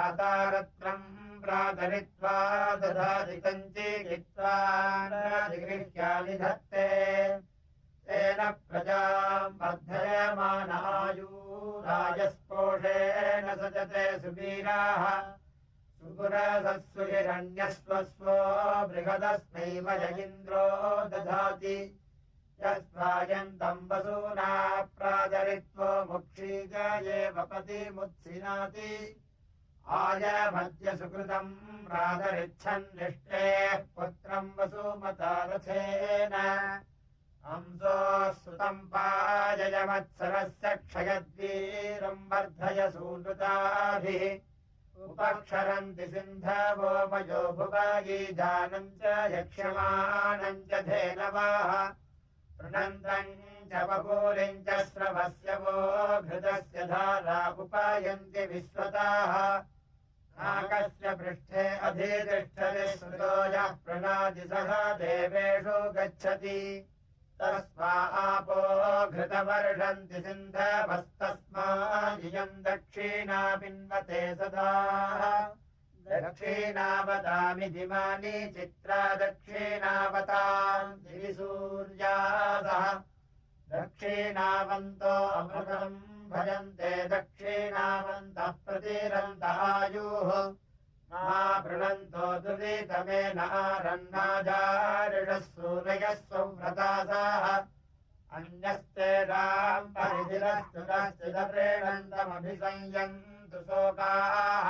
भ्रातारत्रम् प्रातरित्वा दधाति कञ्चीकित्वा निगृह्यानि धत्ते तेन प्रजाम् वर्धयमानायूराजस्पोषेण सजते सुवीराः सुपुरसत्सुहिरण्यस्वस्वो बृहदस्मैव जयिन्द्रो दधाति यस्वायन्तम् वसूना प्रातरित्वो मुक्षीज एव पतिमुत्सिनाति आयमद्य सुकृतम् प्रातरिच्छन्निष्टेः पुत्रम् वसुमता रथेन हंसोः सुतम् पाययमत्सरस्य क्षयद्वीरम् वर्धय सूनृताभिः उपक्षरन्ति सिन्धवोपयो भुवगीजानम् च यक्ष्यमाणम् च धेनवाः पृणन्तम् च बभूरिम् च स्रवस्य वो घृतस्य धारा उपायन्ति विश्वताः नाकस्य पृष्ठे अधितिष्ठति श्रुतो यः प्रणाति सह देवेषु गच्छति तस्मा आपो घृतवर्षन्ति सिन्धवस्तस्मादियम् दक्षिणा पिन्वते सदा दक्षिणावतामि दिमानि चित्रा दक्षिणावताम् दिवि सूर्यासः दक्षिणावन्तो अमृतम् भजन्ते दक्षिणावन्तः प्रतिरन्तः आयुः मा पृणन्तो दुरितमेन आरन्नाजारिणः सूरयः संव्रतासाः अन्यस्तेषाम् परिधिरस्तुरश्चिदप्रेणन्तमभिसंयन्तु शोकाः